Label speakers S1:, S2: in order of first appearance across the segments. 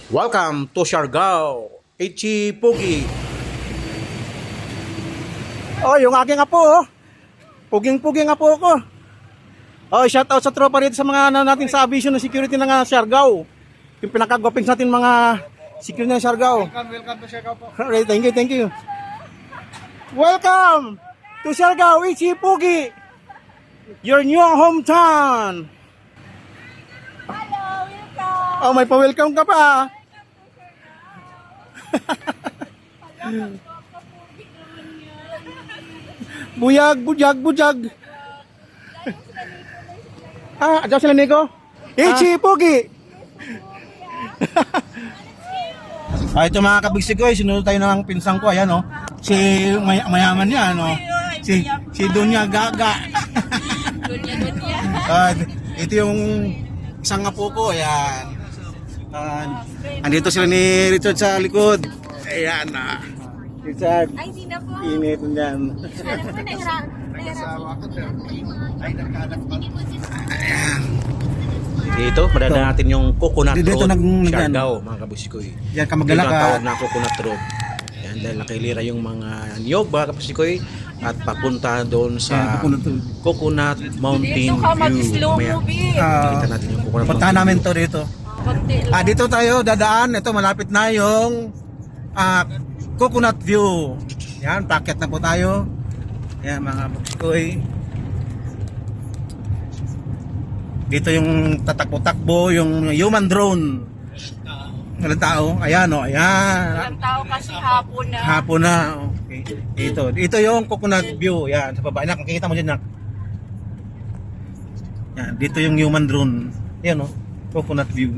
S1: Welcome to Siargao, Ichi Pugi. Oh, yung aking apo, oh. Puging-puging apo ko. Oh, shout out sa tropa rito sa mga natin sa aviation na security ng Siargao. Yung pinakagwaping sa atin mga security ng Siargao.
S2: Welcome to Siargao po.
S1: Alright, thank you. Welcome to Siargao, Ichi Pugi. Your new hometown.
S3: Hello, welcome.
S1: Oh, may pa-welcome ka pa. Buyag. Diyan sila Nico? Ichi Pugi. Ito mga kabigsig ko, sinunod tayo ng pinsang ko, ayan, oh. Si mayaman niya, ano. Si Dunya Gaga. Ito yung isang apo ko, ayan. Andito sila ni Richard sa likod. Ayan na. Richard.
S3: Ay, hindi na po.
S1: Init yan.
S3: Alam ko, nahirap.
S1: Ayan. Dito, madadaan natin yung coconut
S2: Dito
S1: road.
S2: nag-
S1: Siargao, mga kabusikoy.
S2: Yan ka magdala
S1: Dito ang
S2: ka.
S1: tawag na coconut road. Ayan, dahil nakilira yung mga niyog, mga kabusikoy. At papunta doon sa Coconut Mountain
S3: Dito ka mag-slow
S1: Mamaya,
S3: movie.
S1: Kita natin yung Coconut
S2: Puntahan
S1: Mountain
S2: namin
S1: View.
S2: to dito.
S3: Konti lang.
S2: Dito tayo dadaan. Ito malapit na yung Coconut View. Yan, packet na po tayo. Yan mga buksikoy. Dito yung tatakbo-takbo, yung human drone. Walang tao. Ayan o, ayan.
S3: Walang tao kasi hapon na.
S2: Hapon na. Okay. Ito yung Coconut View. Yan, sa baba. Anak, nakikita mo dyan, nak. Yan, dito yung human drone. Yan o, Coconut View.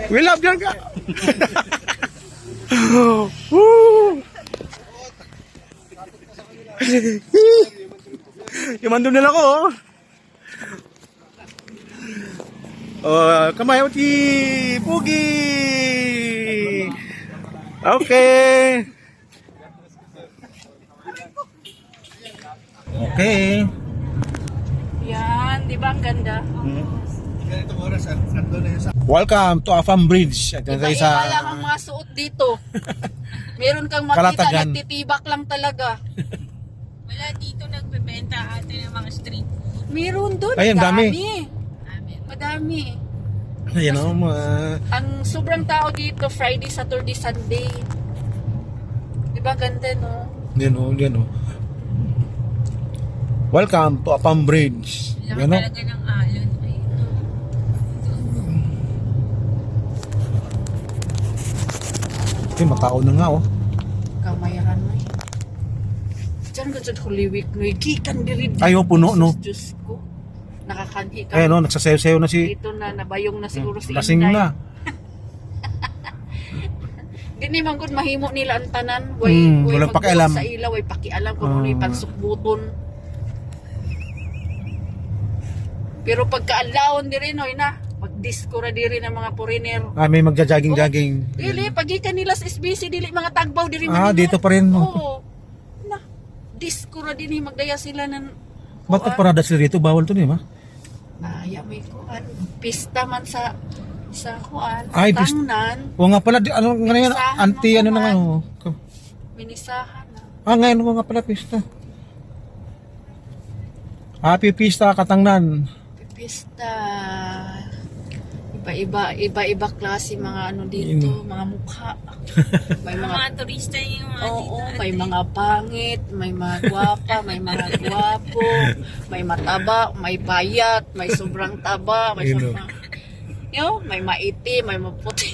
S2: We love yan ka. Woo! Human drone nila ko, oh. Kamay uti Pugi. Okay.
S3: Yan, di ba ang ganda?
S2: Welcome to Afam Bridge. At
S3: Iba-iba lang ang mga suot dito. Meron kang makita,
S2: Kalatagan.
S3: nagtitibak lang talaga.
S4: Wala dito nagbebenta ate ng mga street food.
S3: Meron doon,
S2: Ayun, dami.
S3: Madami.
S2: Ayan o,
S3: Ang sobrang tao dito, Friday, Saturday, Sunday. Di ba ganda, no?
S2: yan o. Welcome to Afam Bridge.
S4: Laki
S2: Yan o.
S4: talaga ng alon.
S2: Okay, matao na nga o.
S3: Kamayahan mo eh. Diyan ka dyan Holy Week, no? Gikan diri.
S2: Ayaw, puno, no?
S3: Diyos ko. Nakakanhi ka.
S2: Ayan o, nagsasayo-sayo na si
S3: Dito na, nabayong na siguro si
S2: lasing
S3: Inday.
S2: na.
S3: Di ni manggod mahimo nila ang tanan. Way
S2: walang
S3: magbuhat
S2: pakialam.
S3: sa ilaw, way pakialam kung ano yung pansukbuton. Pero pagkaadlawon di rin, hoy na. Mag-disco ra diri ng mga foreigner.
S2: May magja-jogging-jogging.
S3: Dili, pagikan nila sa SBC, dili mga tagbaw diri
S2: Dito pa rin.
S3: Oo. Na, disco ra din, magdaya sila ng...
S2: Ba't parada sila dito? Bawal to niya, ma?
S3: May kuan. Pista man sa kuan.
S2: Ay, pista.
S3: Tangnan.
S2: O nga pala, ano nga yan?
S3: Minisahan
S2: Anti,
S3: na
S2: ano na nga?
S3: naman.
S2: Oh.
S3: Minisahan na.
S2: Ngayon mo nga pala, pista. Happy Pista, Katangnan.
S3: Pista. Iba-iba klase mga ano dito, mga mukha. May
S4: Mga
S3: mga
S4: turista yung mga
S3: Oo,
S4: dito.
S3: may mga pangit, may mga gwapa, may mga gwapo, may mataba, may payat, may sobrang taba, may sobrang... may maiti, may maputi.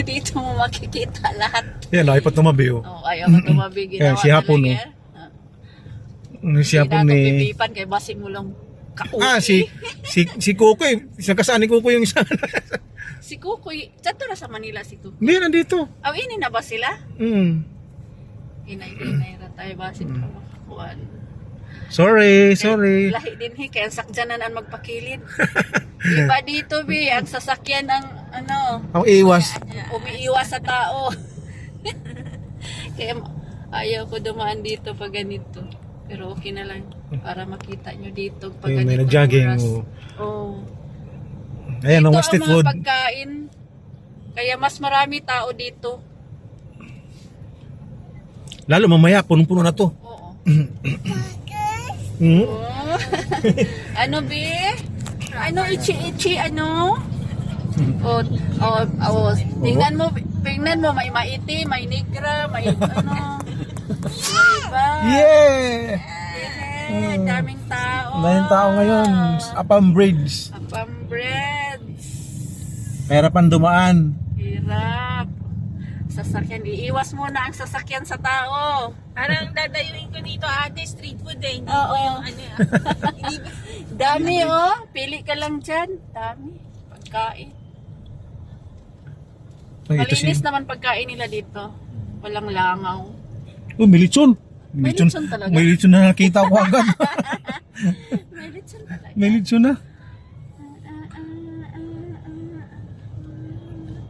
S3: Dito mo makikita lahat.
S2: Yan, nakipot tumabi, oh.
S3: Ayaw ka tumabi, ginawa
S2: Si Hapon,
S3: talaga.
S2: Si Hapon
S3: Hindi
S2: ni...
S3: pipipan, kay basing mo lang kauwi.
S2: Si Kukoy. Isang kasaan ni Kukoy yung isa.
S3: Si Kukoy, chato na sa Manila si Kukoy.
S2: Hindi, nandito.
S3: Ini na ba sila? Inay ra tayo basit pa makakuan.
S2: Sorry.
S3: Lahi din kaya ang sakjanan ang magpakilid. Iba dito ang sasakyan ang
S2: Ang iwas.
S3: umiiwas sa tao. Kaya ayaw ko dumaan dito pag ganito. Pero okay na lang para makita nyo dito pag
S2: May
S3: ganito
S2: nag-jogging.
S3: oras.
S2: Oh.
S3: Oh.
S2: Ayan,
S3: Dito
S2: mga
S3: ang
S2: street
S3: mga
S2: food.
S3: pagkain. Kaya mas marami tao dito.
S2: Lalo mamaya, punong-puno na to.
S3: Oo.
S2: Mm.
S3: Oh. Ano, be? Ano, ichi-ichi, ano? Tingnan mo, may maiti, may negra, may ano. May iba.
S2: Yeah!
S3: Daming tao.
S2: Daming tao ngayon. Apam Bridge.
S3: Apam breads.
S2: Mahirapan dumaan.
S3: Hirap. Sasakyan. Iiwas muna ang sasakyan sa tao.
S4: Parang dadayuin ko dito ate, street food eh. Hindi
S3: Oo.
S4: ko yung ano. Hindi ba?
S3: Dami oh. Pili ka lang dyan. Dami. Pagkain.
S2: Ay, ito
S3: Malinis naman pagkain nila dito. Walang langaw.
S2: Oh, may lechon.
S3: May lechon talaga?
S2: May lechon na nakita ko agad.
S3: May lechon talaga.
S2: May lechon na.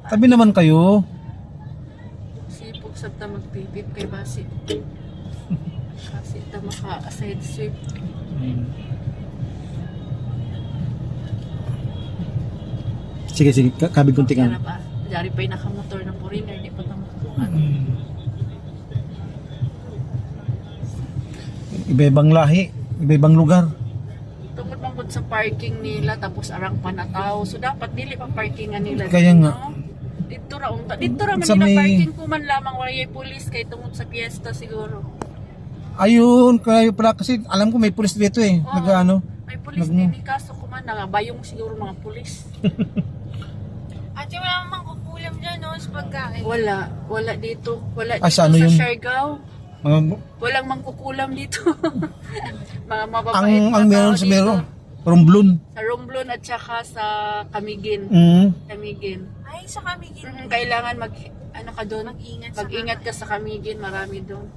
S2: Tabi naman kayo.
S3: Sipog sabta magpipit kay Basi. Kasi ta maka-side sweep.
S2: Sige, sige. Kabig kunti ka.
S3: Kaya pa. Dari pa yung nakamotor ng foreigner. Di pa tamukuhan.
S2: Iba-ibang lahi. Iba-ibang lugar.
S3: Tungkol mangkod sa parking nila tapos arang panataw. So dapat dili pa parkingan nila.
S2: Kaya
S3: dito,
S2: nga.
S3: no? Dito ra unta. Dito ra man
S2: Sa
S3: nila
S2: may-
S3: parking ko man lamang walay pulis kay tungod sa piyesta siguro.
S2: Ayun, kayo pala kasi alam ko may pulis dito eh.
S3: Oo.
S2: Nag-ano.
S3: May pulis din kaso ko man bayong siguro mga pulis.
S4: Ate, wala namang kukulam dyan no, sa pagkain.
S3: Wala dito. Wala
S2: Ah,
S3: dito
S2: sa ano
S3: sa
S2: yun?
S3: Siargao.
S2: Mga,
S3: Walang mangkukulam dito. Mga mababait
S2: ang
S3: na
S2: meron
S3: tao
S2: sa
S3: dito.
S2: meron. Romblon.
S3: Sa Romblon at saka sa Camiguin. Camiguin.
S4: Ay, sa kami gin.
S3: Kailangan ano ka doon?
S4: Mag-ingat sa
S3: Mag-ingat ka sa Camiguin, marami doon.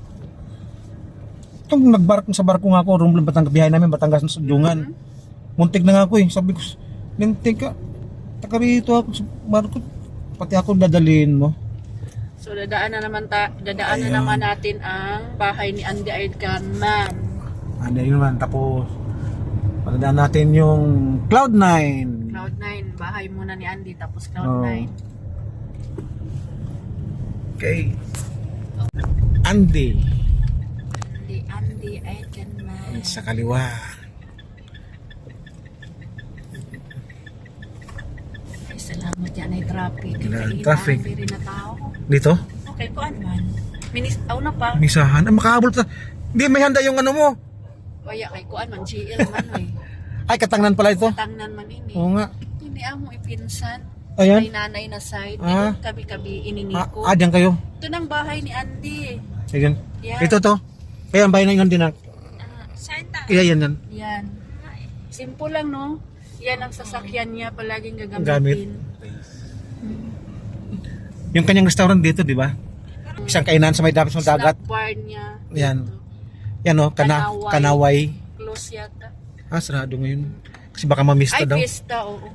S2: Itong nagbarko sa barko nga ako, Romblon, Batangas, biyahe namin, Batangas sa Jungan. Muntik na nga ako eh. Sabi ko, lintik ka. Taka rito ako sa barko. Pati ako dadalhin mo.
S3: So dadaan na naman natin ang bahay ni Andy Aidkanman.
S2: Ano yun naman, tapos paladaan natin yung Cloud9.
S3: Cloud9, bahay muna ni Andy tapos
S2: Oh.
S3: Cloud9.
S2: Okay. Andy.
S3: Andy Aidkanman.
S2: Sa kaliwa.
S3: Ay, salamat yan ay traffic.
S2: Traffic.
S3: Hindi rin na tao.
S2: Dito?
S3: Okay, kuan man. Na pa.
S2: Misahan. Ah, makahabol ta. Hindi, may handa yung ano mo.
S3: Kaya kay kuan man, GL man eh.
S2: Ay, katangnan pala ito.
S3: Tangnan man ini.
S2: Oo nga.
S3: Hindi amo ipinsan.
S2: Ayan.
S3: May nanay na side.
S2: Ah.
S3: Dito kabi-kabi ininiko.
S2: Diyan kayo.
S3: Ito ng bahay ni Andy.
S2: Ayan.
S3: Yan.
S2: Ito to. Kaya ang bahay na yun din na.
S4: Saan ta?
S2: Iya, yan yan.
S3: Yan. Simple lang, no? Yan ang sasakyan niya palaging
S2: Gamit.
S3: gagamitin.
S2: Yung kanyang restaurant dito, di ba? Isang kainan sa may dapat sa dagat.
S3: Snack bar niya.
S2: Yan.
S3: dito.
S2: Yan o, Kanaway.
S3: Close yata.
S2: Sarado ngayon. Kasi baka mamista
S3: Ay,
S2: daw.
S3: pista, oo.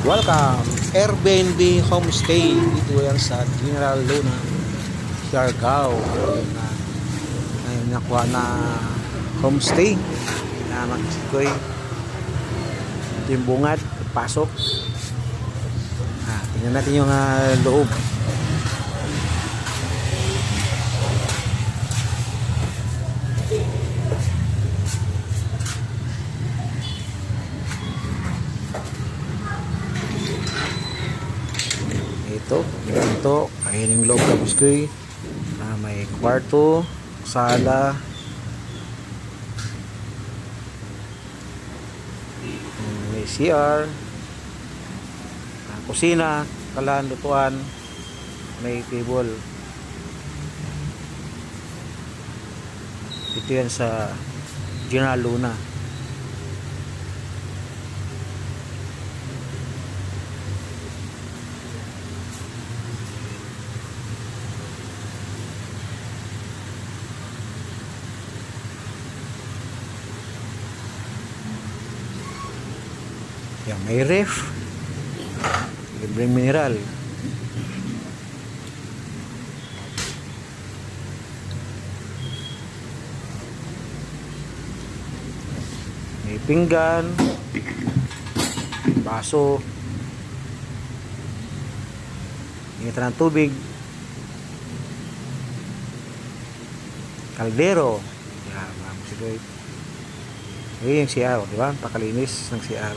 S2: Welcome! Airbnb Homestay. Dito yan sa General Luna, Siargao. Ayun, nakuha na homestay na magsikoy. Ito yung bungad, pasok. Tingnan natin yung loob. Ito, ayun yung loob tapos ko may kwarto, sala, may CR, kusina, kalan, lutuan, may table. Ito yan sa General Luna. Yan, may ref, libreng mineral. May pinggan.
S1: baso, initan ng tubig, kaldero. Yan, mga musigoy. Ayun yung CR, di ba? Pakalinis ng CR.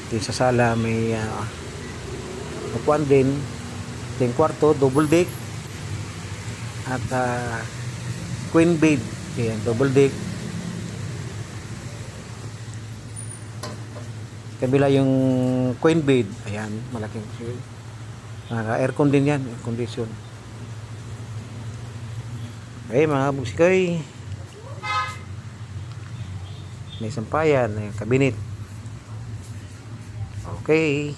S1: Din sa sala may upuan din. Ito yung kwarto, double deck at queen bed. Ayan, double deck. Kabila yung queen bed. Ayan, malaking aircon din yan, air condition. Okay mga bugsikoy, may sampayan, may kabinet. Okay.